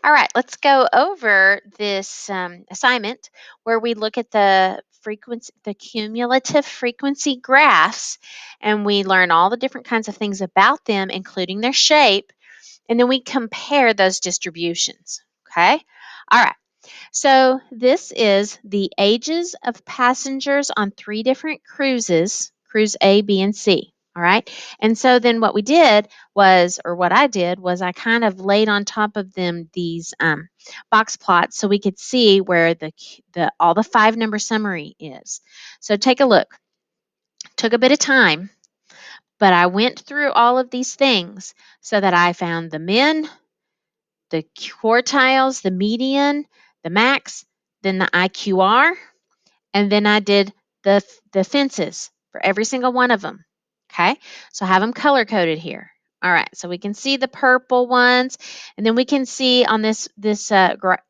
All right, let's go over this assignment where we look at the cumulative frequency graphs, and we learn all the different kinds of things about them, including their shape, and then we compare those distributions. Okay? All right. So this is the ages of passengers on three different cruises, cruise A, B, and C. All right. And so then what we did was, or what I did was I kind of laid on top of them these box plots so we could see where the all the 5 number summary is. So take a look. Took a bit of time, but I went through all of these things so that I found the min, the quartiles, the median, the max, then the IQR, and then I did the fences for every single one of them. Okay, so I have them color coded here. All right, so we can see the purple ones, and then we can see on this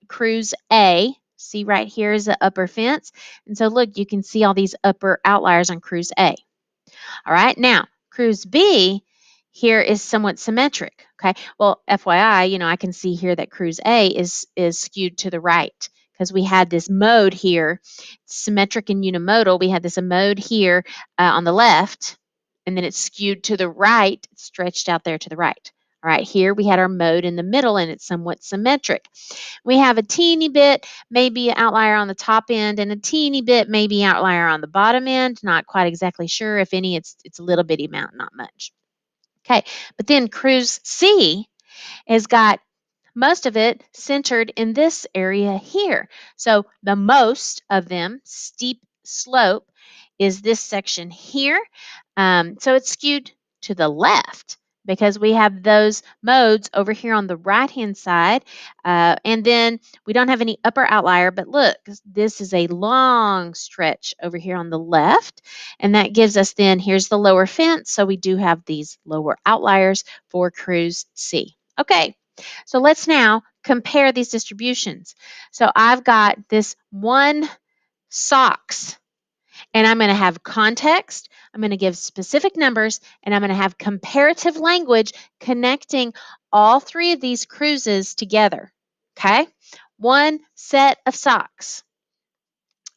cruise A. See right here is the upper fence, and so look, you can see all these upper outliers on cruise A. All right, now cruise B here is somewhat symmetric. Okay, well, FYI, I can see here that cruise A is skewed to the right because we had this mode here, symmetric and unimodal. We had this mode here on the left, and then it's skewed to the right, stretched out there to the right. All right, here we had our mode in the middle, and it's somewhat symmetric. We have a teeny bit, maybe an outlier on the top end, and a teeny bit, maybe outlier on the bottom end. Not quite exactly sure. If any, it's a little bitty amount, not much. Okay, but then cruise C has got most of it centered in this area here. So the most of them, steep slope, is this section here. So it's skewed to the left because we have those modes over here on the right-hand side. And then we don't have any upper outlier, but look, this is a long stretch over here on the left. And that gives us then, here's the lower fence. So we do have these lower outliers for cruise C. Okay, so let's now compare these distributions. So I've got this one socks, and I'm going to have context, I'm going to give specific numbers, and I'm going to have comparative language connecting all three of these cruises together. Okay? One set of socks.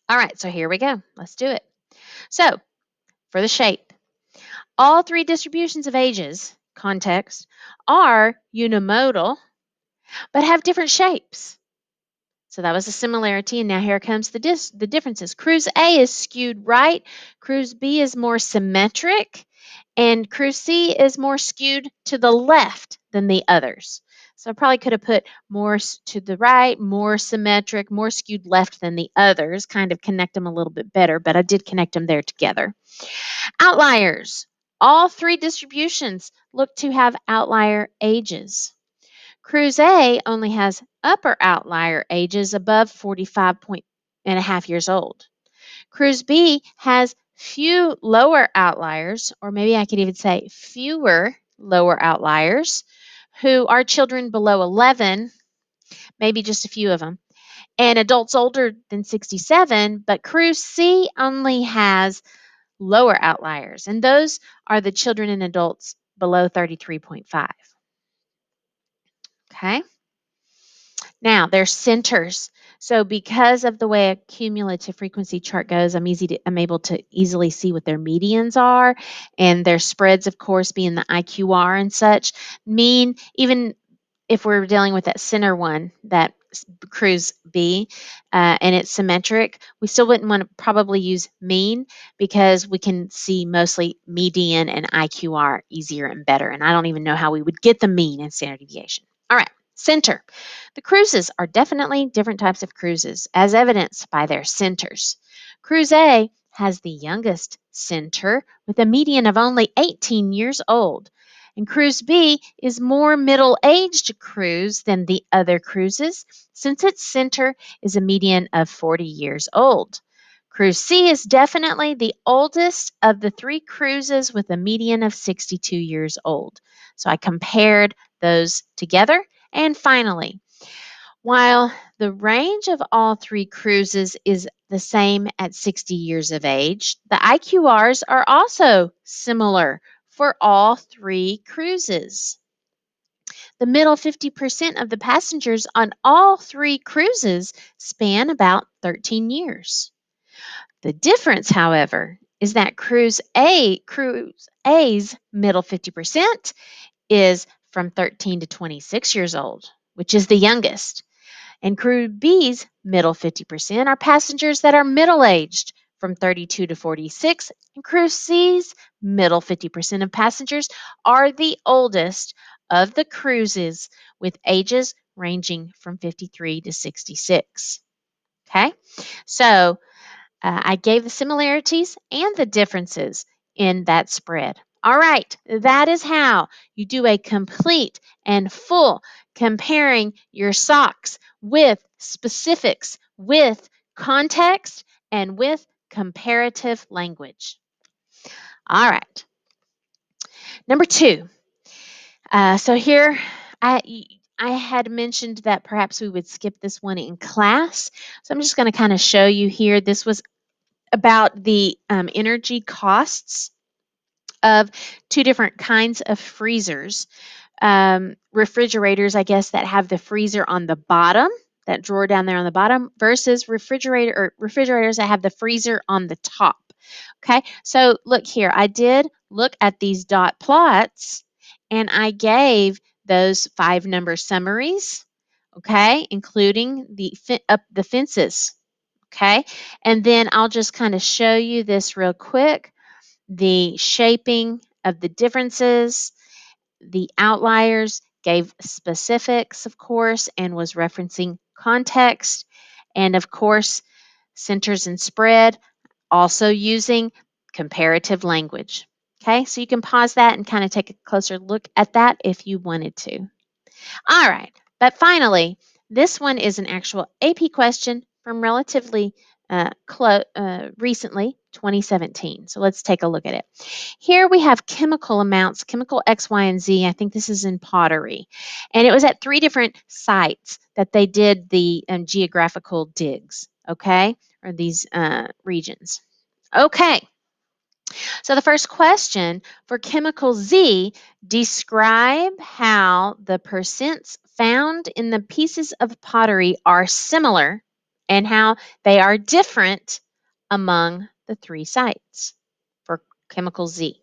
All right, so here we go. Let's do it. So for the shape, all three distributions of ages, context, are unimodal, but have different shapes. So that was a similarity, and now here comes the differences. Cruise A is skewed right, cruise B is more symmetric, and cruise C is more skewed to the left than the others. So I probably could have put more to the right, more symmetric, more skewed left than the others, kind of connect them a little bit better, but I did connect them there together. Outliers. All three distributions look to have outlier ages. Cruise A only has upper outlier ages above 45.5 years old. Cruise B has few lower outliers, or maybe I could even say fewer lower outliers, who are children below 11, maybe just a few of them, and adults older than 67, but Cruise C only has lower outliers, and those are the children and adults below 33.5. Okay? Now, there's centers. So because of the way a cumulative frequency chart goes, I'm able to easily see what their medians are, and their spreads, of course, being the IQR and such. Mean, even if we're dealing with that center one, that cruise B, and it's symmetric, we still wouldn't want to probably use mean because we can see mostly median and IQR easier and better. And I don't even know how we would get the mean and standard deviation. All right, center. The cruises are definitely different types of cruises, as evidenced by their centers. Cruise A has the youngest center with a median of only 18 years old. And cruise B is more middle-aged cruise than the other cruises, since its center is a median of 40 years old. Cruise C is definitely the oldest of the three cruises with a median of 62 years old. So I compared those together. And finally, while the range of all three cruises is the same at 60 years of age, the IQRs are also similar for all three cruises. The middle 50% of the passengers on all 3 cruises span about 13 years. The difference, however, is that cruise A's middle 50% is from 13 to 26 years old, which is the youngest. And cruise B's middle 50% are passengers that are middle-aged from 32 to 46, and cruise C's middle 50% of passengers are the oldest of the cruises with ages ranging from 53 to 66. Okay? So, I gave the similarities and the differences in that spread. All right, that is how you do a complete and full comparing your socks with specifics, with context, and with comparative language. All right, number 2. So here I, I had mentioned that perhaps we would skip this one in class. So I'm just going to kind of show you here. This was about the energy costs of 2 different kinds of freezers. Refrigerators, I guess, that have the freezer on the bottom, that drawer down there on the bottom, versus refrigerators that have the freezer on the top. Okay, so look here. I did look at these dot plots, and I gave those 5 number summaries, okay, including the fences. Okay, and then I'll just kind of show you this real quick. The shaping of the differences, the outliers gave specifics, of course, and was referencing context. And of course, centers and spread, also using comparative language. Okay, so you can pause that and kind of take a closer look at that if you wanted to. All right, but finally, this one is an actual AP question from relatively recently, 2017. So let's take a look at it. Here we have chemical amounts, chemical X, Y, and Z. I think this is in pottery. And it was at 3 different sites that they did the geographical digs, okay, or these regions. Okay, so the first question for chemical Z, describe how the percents found in the pieces of pottery are similar and how they are different among the 3 sites for chemical Z.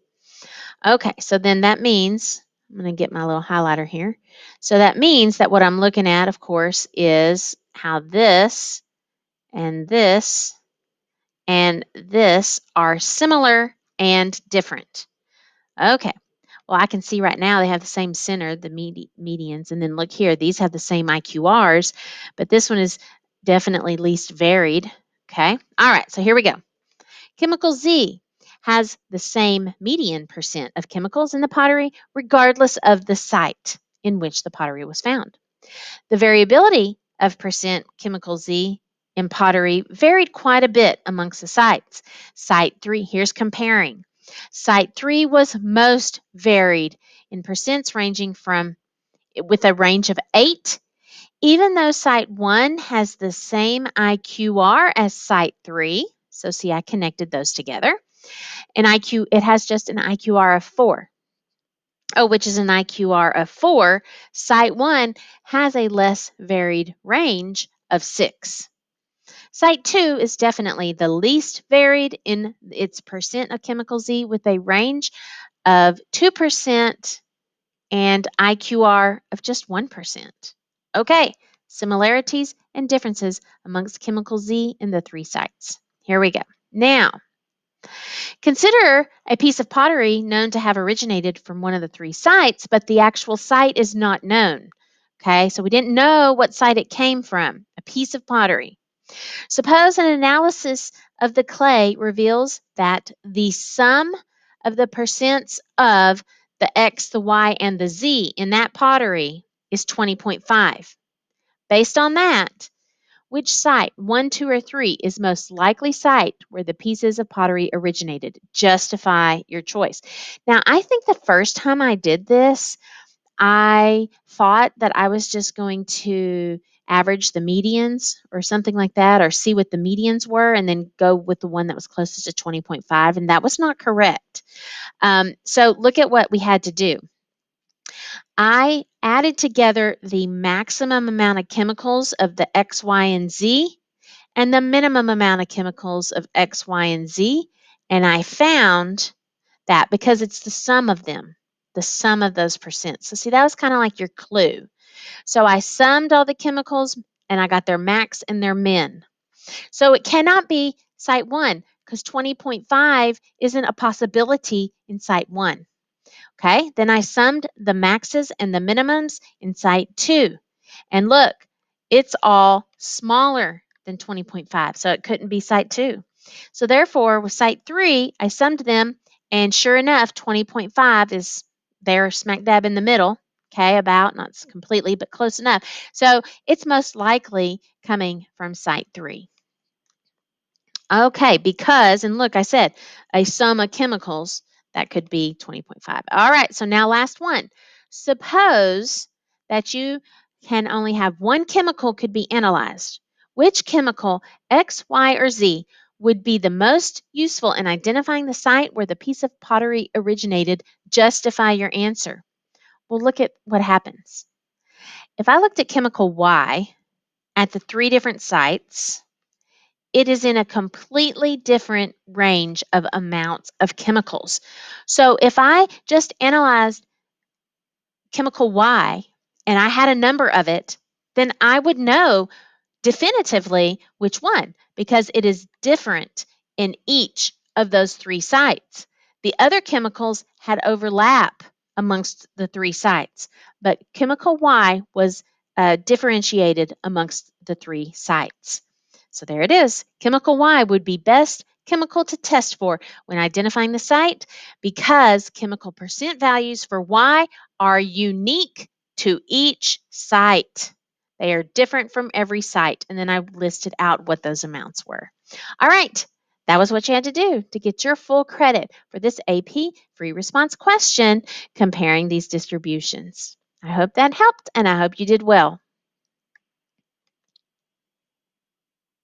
Okay, so then that means, I'm going to get my little highlighter here. So that means that what I'm looking at, of course, is how this and this and this are similar and different. Okay. Well, I can see right now they have the same center, the medians, and then look here, these have the same IQRs, but this one is definitely least varied. Okay. All right, so here we go. Chemical Z has the same median percent of chemicals in the pottery, regardless of the site in which the pottery was found. The variability of percent chemical Z in pottery varied quite a bit amongst the sites. Site 3, here's comparing. Site 3 was most varied in percents ranging from with a range of 8, even though site 1 has the same IQR as site 3. So see, I connected those together. It has just an IQR of 4. Oh, which is an IQR of 4, Site 1 has a less varied range of 6. Site 2 is definitely the least varied in its percent of chemical Z with a range of 2% and IQR of just 1%. Okay, similarities and differences amongst chemical Z in the 3 sites. Here we go. Now, consider a piece of pottery known to have originated from one of the 3 sites, but the actual site is not known. Okay, so we didn't know what site it came from, a piece of pottery. Suppose an analysis of the clay reveals that the sum of the percents of the X, the Y, and the Z in that pottery is 20.5. Based on that, which site, 1, 2, or 3, is most likely site where the pieces of pottery originated? Justify your choice. Now, I think the first time I did this, I thought that I was just going to average the medians or something like that, or see what the medians were, and then go with the one that was closest to 20.5, and that was not correct. So look at what we had to do. I added together the maximum amount of chemicals of the X, Y, and Z and the minimum amount of chemicals of X, Y, and Z. And I found that because it's the sum of them, the sum of those percents. So see, that was kind of like your clue. So I summed all the chemicals and I got their max and their min. So it cannot be site 1 because 20.5 isn't a possibility in site 1. Okay, then I summed the maxes and the minimums in site 2. And look, it's all smaller than 20.5, so it couldn't be site 2. So therefore, with site 3, I summed them, and sure enough, 20.5 is there smack dab in the middle. Okay, about, not completely, but close enough. So it's most likely coming from site 3. Okay, because, and look, I said a sum of chemicals, that could be 20.5. All right, so now last one. Suppose that you can only have one chemical could be analyzed. Which chemical, X, Y, or Z, would be the most useful in identifying the site where the piece of pottery originated? Justify your answer. Well, look at what happens. If I looked at chemical Y at the 3 different sites, it is in a completely different range of amounts of chemicals. So if I just analyzed chemical Y and I had a number of it, then I would know definitively which one because it is different in each of those 3 sites. The other chemicals had overlap amongst the 3 sites, but chemical Y was differentiated amongst the 3 sites. So there it is. Chemical Y would be best chemical to test for when identifying the site because chemical percent values for Y are unique to each site. They are different from every site. And then I listed out what those amounts were. All right. That was what you had to do to get your full credit for this AP free response question comparing these distributions. I hope that helped and I hope you did well.